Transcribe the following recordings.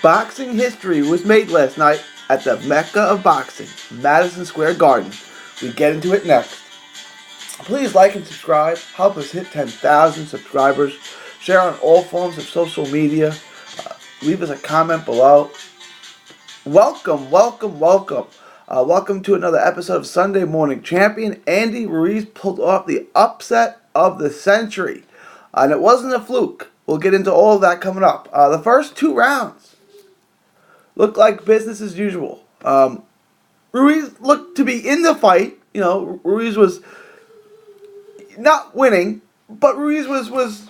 Boxing history was made last night at the Mecca of Boxing, Madison Square Garden. We get into it next. Please like and subscribe. Help us hit 10,000 subscribers. Share on all forms of social media. Leave us a comment below. Welcome. Welcome to another episode of Sunday Morning Champion. Andy Ruiz pulled off the upset of the century. And it wasn't a fluke. We'll get into all of that coming up. The first two rounds looked like business as usual. Ruiz looked to be in the fight. Ruiz was not winning, but Ruiz was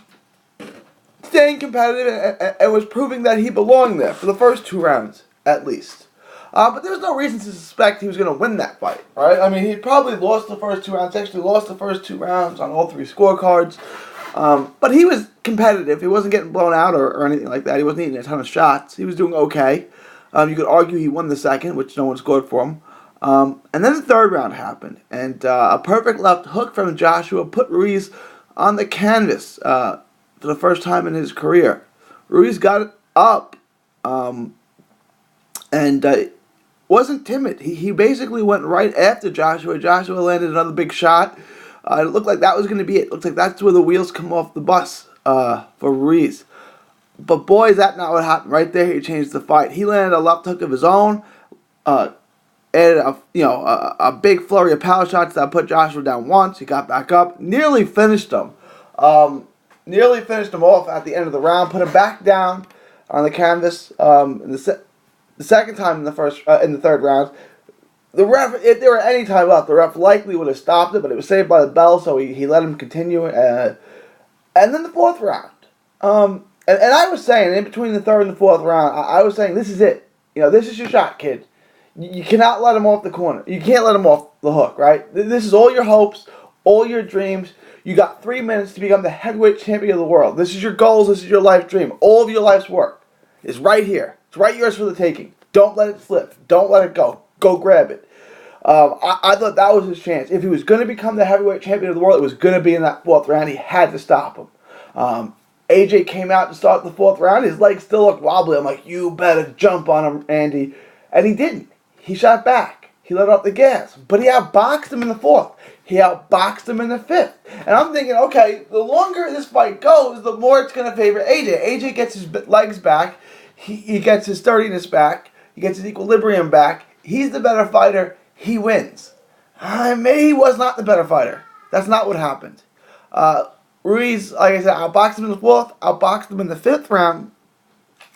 staying competitive and was proving that he belonged there for the first two rounds, at least. But there's no reason to suspect he was going to win that fight, right? I mean, he probably lost the first two rounds. Actually lost the first two rounds on all three scorecards. But he was competitive. He wasn't getting blown out or anything like that. He wasn't eating a ton of shots. He was doing okay. You could argue he won the second, which no one scored for him. And then the third round happened. And a perfect left hook from Joshua put Ruiz on the canvas for the first time in his career. Ruiz got it up and wasn't timid. He basically went right after Joshua. Joshua landed another big shot. It looked like that was going to be it. It looked like that's where the wheels come off the bus for Ruiz. But boy, is that not what happened. Right there, he changed the fight. He landed a left hook of his own. Added a big flurry of power shots that put Joshua down once. He got back up. Nearly finished him. Nearly finished him off at the end of the round. Put him back down on the canvas. The second time in the third round. The ref, if there were any time left, the ref likely would have stopped it, but it was saved by the bell, so he let him continue. And then the fourth round. And I was saying, in between the third and the fourth round, I was saying, this is it. This is your shot, kid. You cannot let him off the corner. You can't let him off the hook, right? This is all your hopes, all your dreams. You got 3 minutes to become the heavyweight champion of the world. This is your goals. This is your life dream. All of your life's work is right here. It's right yours for the taking. Don't let it slip. Don't let it go. Go grab it. I thought that was his chance. If he was going to become the heavyweight champion of the world, it was going to be in that fourth round. He had to stop him. AJ came out to start the fourth round. His legs still looked wobbly. I'm like, you better jump on him, Andy. And he didn't. He shot back. He let off the gas. But he outboxed him in the fourth. He outboxed him in the fifth. And I'm thinking, okay, the longer this fight goes, the more it's going to favor AJ. AJ gets his legs back. He gets his sturdiness back. He gets his equilibrium back. He's the better fighter. He wins. Maybe he was not the better fighter. That's not what happened. Ruiz, like I said, outboxed him in the fourth, outboxed him in the fifth round,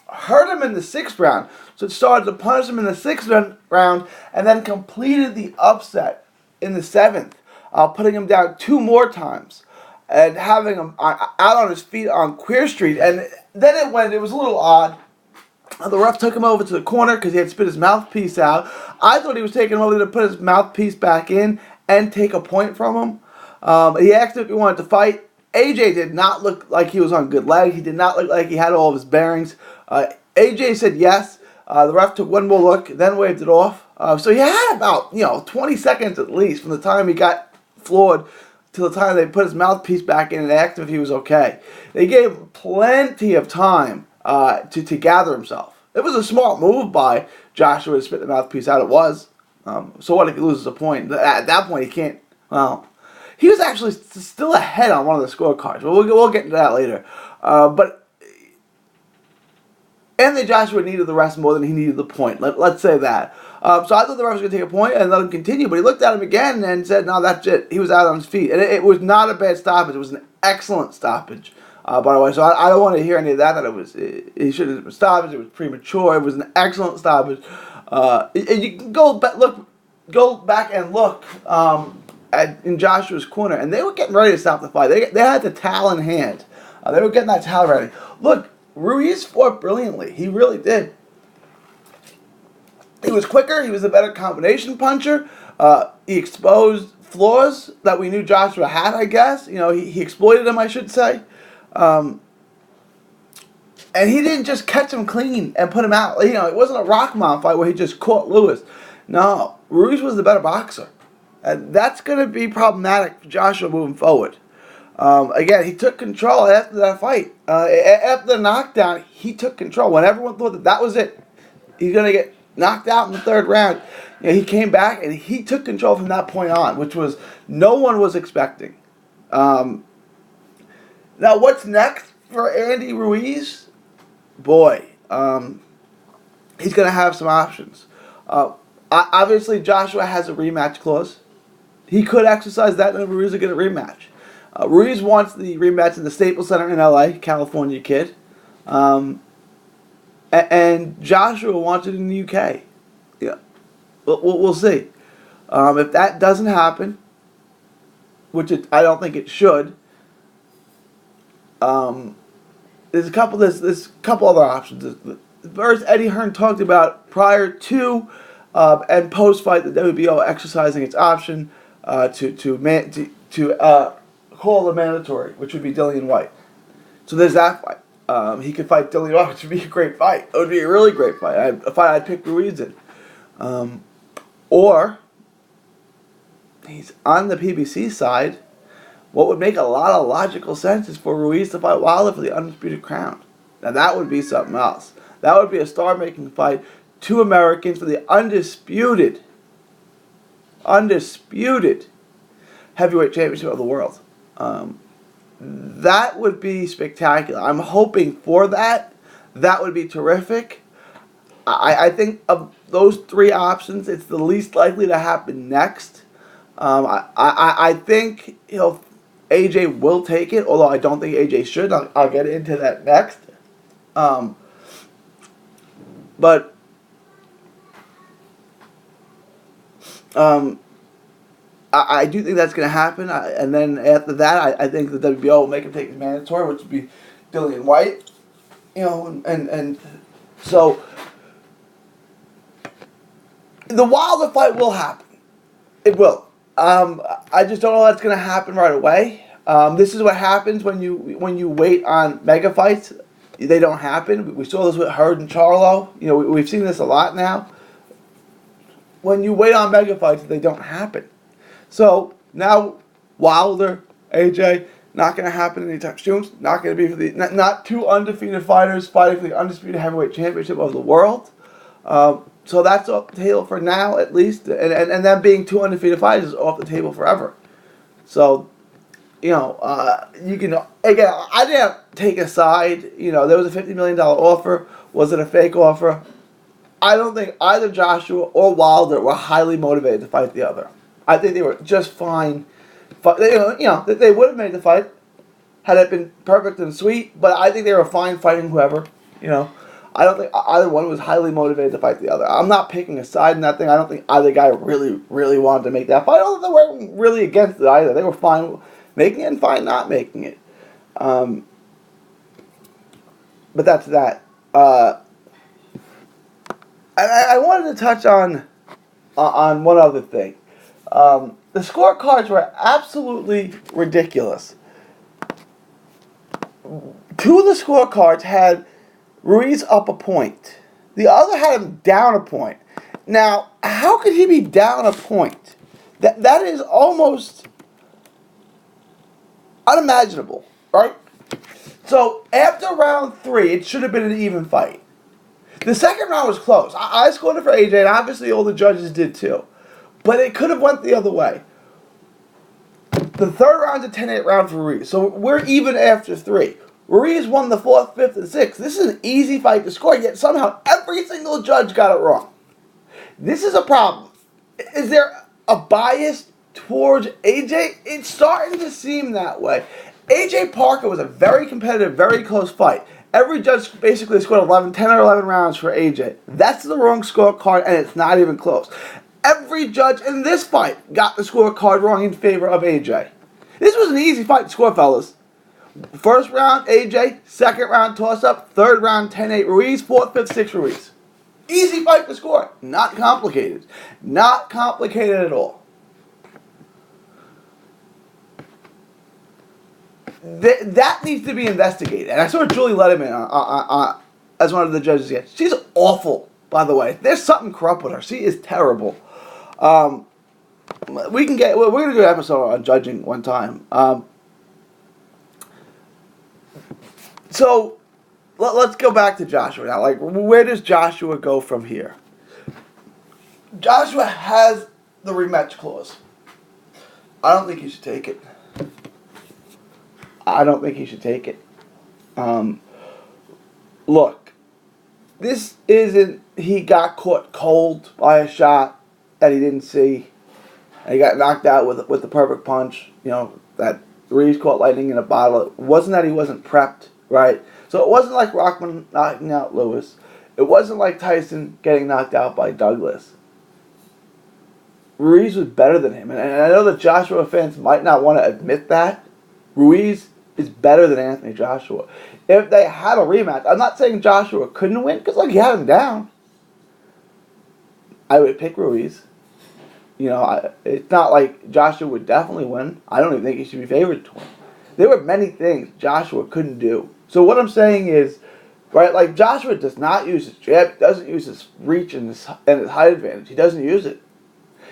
hurt him in the sixth round. So it started to punish him in the sixth round, and then completed the upset in the seventh, putting him down two more times, and having him out on his feet on Queer Street. And then it was a little odd. The ref took him over to the corner because he had spit his mouthpiece out. I thought he was taking him over to put his mouthpiece back in and take a point from him. He asked him if he wanted to fight. AJ did not look like he was on good leg. He did not look like he had all of his bearings. AJ said yes. The ref took one more look, then waved it off. So he had about 20 seconds at least from the time he got floored till the time they put his mouthpiece back in and asked him if he was okay. They gave him plenty of time to gather himself. It was a smart move by Joshua to spit the mouthpiece out. It was. So what if he loses a point? At that point, he can't. Well, he was actually still ahead on one of the scorecards. We'll get into that later. But Anthony Joshua needed the rest more than he needed the point. Let's say that. So I thought the ref was going to take a point and let him continue. But he looked at him again and said, no, that's it. He was out on his feet. And it was not a bad stoppage. It was an excellent stoppage, by the way. So I don't want to hear any of that he should have been stopped. It was premature. It was an excellent stoppage. You can go back and look in Joshua's corner, and they were getting ready to stop the fight. They had the towel in hand. They were getting that towel ready. Look, Ruiz fought brilliantly. He really did. He was quicker. He was a better combination puncher. He exposed flaws that we knew Joshua had, I guess. He exploited them, I should say. And he didn't just catch him clean and put him out. It wasn't a Rockmount fight where he just caught Lewis. No, Ruiz was the better boxer. And that's going to be problematic for Joshua moving forward. Again, he took control after that fight. After the knockdown, he took control. When everyone thought that was it, he's going to get knocked out in the third round, he came back and he took control from that point on, which was no one was expecting. Now, what's next for Andy Ruiz? Boy, he's going to have some options. Obviously, Joshua has a rematch clause. He could exercise that, and Ruiz will get a rematch. Ruiz wants the rematch in the Staples Center in LA, California kid. And Joshua wants it in the UK. Yeah, we'll see. If that doesn't happen, which I don't think it should, there's a couple other options. First, Eddie Hearn talked about prior to and post fight the WBO exercising its option to call a mandatory, which would be Dillian White. So there's that fight. He could fight Dillian White, which would be a great fight. It would be a really great fight. A fight I'd pick Ruiz in. Or he's on the PBC side. What would make a lot of logical sense is for Ruiz to fight Wilder for the undisputed crown. Now that would be something else. That would be a star-making fight. Two Americans for the undisputed heavyweight championship of the world. That would be spectacular. I'm hoping for that. That would be terrific. I think of those three options, it's the least likely to happen next. I think AJ will take it, although I don't think AJ should. I'll get into that next. But I do think that's going to happen. And then after that, I think the WBO will make him take his mandatory, which would be Dillian White. And so the Wilder fight will happen. It will. I just don't know that's going to happen right away. This is what happens when you wait on mega fights. They don't happen. We saw this with Hurd and Charlo. We've seen this a lot now. When you wait on mega fights, they don't happen. So now Wilder, AJ, not going to happen anytime soon. Not going to be for not two undefeated fighters fighting for the undisputed heavyweight championship of the world. So that's off the table for now, at least, and them being two undefeated fighters is off the table forever. So, you can again. I didn't take a side. There was a $50 million offer. Was it a fake offer? I don't think either Joshua or Wilder were highly motivated to fight the other. I think they were just fine. They would have made the fight had it been perfect and sweet. But I think they were fine fighting whoever. I don't think either one was highly motivated to fight the other. I'm not picking a side in that thing. I don't think either guy really, really wanted to make that fight. I don't think they weren't really against it either. They were fine making it and fine not making it. But that's that. I wanted to touch on one other thing. The scorecards were absolutely ridiculous. Two of the scorecards had Ruiz up a point. The other had him down a point. Now, how could he be down a point? That is almost unimaginable, right? So, after round 3, it should have been an even fight. The second round was close. I scored it for AJ, and obviously all the judges did too. But it could have went the other way. The third round's a 10-8 round for Ruiz. So we're even after 3. Ruiz won the 4th, 5th, and 6th. This is an easy fight to score, yet somehow every single judge got it wrong. This is a problem. Is there a bias towards AJ? It's starting to seem that way. AJ Parker was a very competitive, very close fight. Every judge basically scored 10 or 11 rounds for AJ. That's the wrong scorecard, and it's not even close. Every judge in this fight got the scorecard wrong in favor of AJ. This was an easy fight to score, fellas. First round, AJ. Second round, toss-up. Third round, 10-8 Ruiz. 4th, 5th, 6th Ruiz. Easy fight to score. Not complicated. Not complicated at all. That needs to be investigated. And I saw Julie Letterman as one of the judges again. She's awful, by the way. There's something corrupt with her. She is terrible. We're going to do an episode on judging one time. So let's go back to Joshua now. Like, where does Joshua go from here? Joshua has the rematch clause. I don't think he should take it. I don't think he should take it. Look, this isn't he got caught cold by a shot that he didn't see, and he got knocked out with the perfect punch. You know, that Ruiz caught lightning in a bottle. It wasn't that he wasn't prepped, right? So it wasn't like Rockman knocking out Lewis. It wasn't like Tyson getting knocked out by Douglas. Ruiz was better than him. And I know that Joshua fans might not want to admit that. Ruiz is better than Anthony Joshua. If they had a rematch, I'm not saying Joshua couldn't win, because like he had him down. I would pick Ruiz. You know, it's not like Joshua would definitely win. I don't even think he should be favored to win. There were many things Joshua couldn't do. So what I'm saying is, right, like Joshua does not use his jab, he doesn't use his reach and his height advantage. He doesn't use it.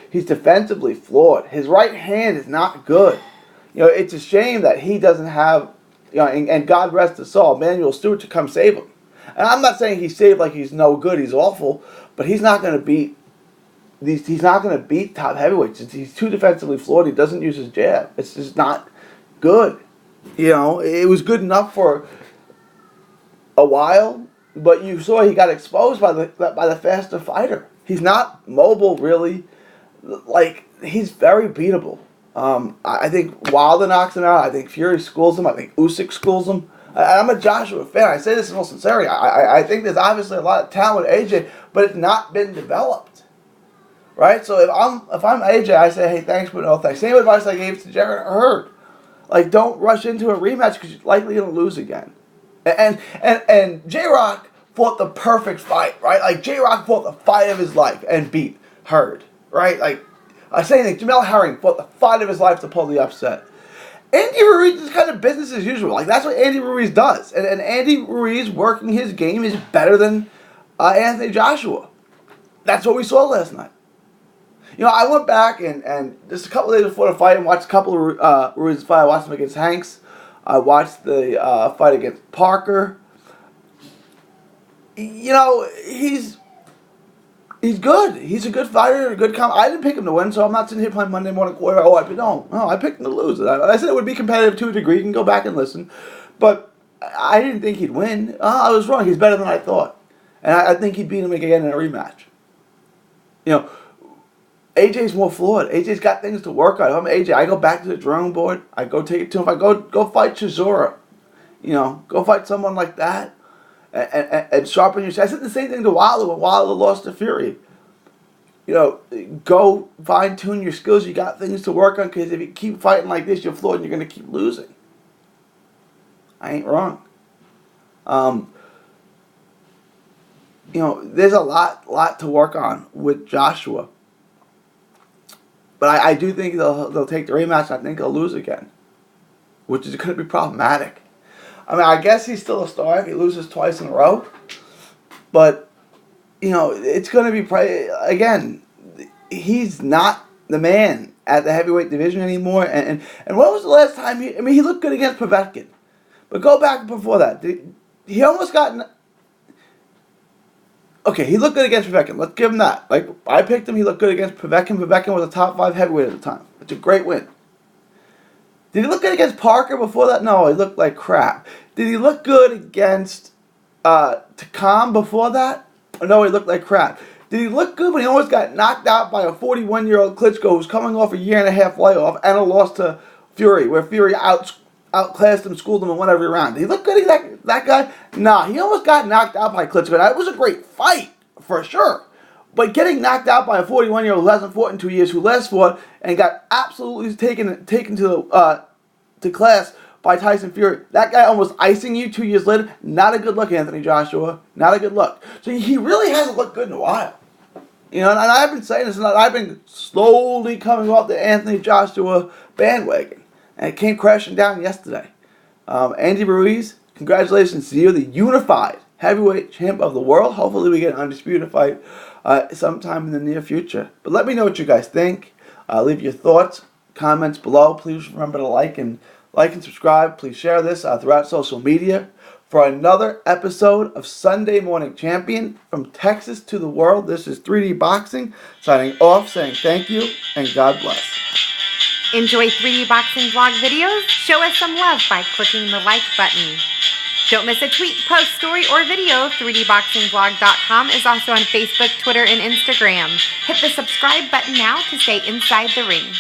He's defensively flawed. His right hand is not good. You know, it's a shame that he doesn't have, you know, and God rest his soul, Manuel Stewart to come save him. And I'm not saying he's saved like he's no good, he's awful, but he's not going to beat he's not going to beat top heavyweights. He's too defensively flawed. He doesn't use his jab. It's just not good. You know, it was good enough for a while, but you saw he got exposed by the faster fighter. He's not mobile, really. Like, he's very beatable. I think Wilder knocks him out. I think Fury schools him. I think Usyk schools him. I'm a Joshua fan. I say this in all sincerity. I think there's obviously a lot of talent with AJ, but it's not been developed, right? So if I'm AJ, I say, hey, thanks, but no thanks. Same advice I gave to Jarrett Hurd. Like, don't rush into a rematch because you're likely going to lose again. And J-Rock fought the perfect fight, right? Like, J-Rock fought the fight of his life and beat Hurd, right? Like, I say that Jamel Herring fought the fight of his life to pull the upset. Andy Ruiz is kind of business as usual. Like, that's what Andy Ruiz does. And Andy Ruiz working his game is better than Anthony Joshua. That's what we saw last night. You know, I went back and just a couple of days before the fight and watched a couple of Ruiz's fight. I watched him against Hanks. I watched the fight against Parker. You know, he's good. He's a good fighter, a good I didn't pick him to win, so I'm not sitting here playing Monday morning quarterback. No, I picked him to lose. I said it would be competitive to a degree. You can go back and listen. But I didn't think he'd win. I was wrong. He's better than I thought. And I think he'd beat him again in a rematch. You know, AJ's more flawed. AJ's got things to work on. If I'm AJ, I go back to the drawing board. I go take it to him. I go fight Chisora. You know, go fight someone like that. And sharpen your shot. I said the same thing to Wilder when Wilder lost to Fury. You know, go fine-tune your skills. You got things to work on, because if you keep fighting like this, you're flawed and you're going to keep losing. I ain't wrong. You know, there's a lot to work on with Joshua. But I do think they'll take the rematch, and I think they'll lose again, which is going to be problematic. I mean, I guess he's still a star if he loses twice in a row. But, you know, it's going to be, again, he's not the man at the heavyweight division anymore. And when was the last time he looked good against Povetkin. But go back before that. He almost got... Okay, he looked good against Povetkin. Let's give him that. Like, I picked him. He looked good against Povetkin. Povetkin was a top 5 heavyweight at the time. It's a great win. Did he look good against Parker before that? No, he looked like crap. Did he look good against Takam before that? No, he looked like crap. Did he look good when he almost got knocked out by a 41-year-old Klitschko who's coming off a year-and-a-half layoff and a loss to Fury, where Fury outclassed him, schooled him, and won every round? Did he look good against that guy? Nah, he almost got knocked out by Klitschko. That was a great fight, for sure. But getting knocked out by a 41-year-old who hasn't fought in 2 years, who last fought and got absolutely taken to class by Tyson Fury, that guy almost icing you 2 years later, not a good look, Anthony Joshua. Not a good look. So he really hasn't looked good in a while. You know, and I've been saying this, and I've been slowly coming off the Anthony Joshua bandwagon. And it came crashing down yesterday. Andy Ruiz, congratulations to you, the unified heavyweight champ of the world. Hopefully we get an undisputed fight sometime in the near future. But let me know what you guys think. Leave your thoughts, comments below. Please remember to like and subscribe. Please share this throughout social media. for another episode of Sunday Morning Champion. From Texas to the world, this is 3D Boxing, signing off, saying thank you, and God bless. Enjoy 3D Boxing vlog videos? Show us some love by clicking the like button. Don't miss a tweet, post, story, or video. 3dboxingvlog.com is also on Facebook, Twitter, and Instagram. Hit the subscribe button now to stay inside the ring.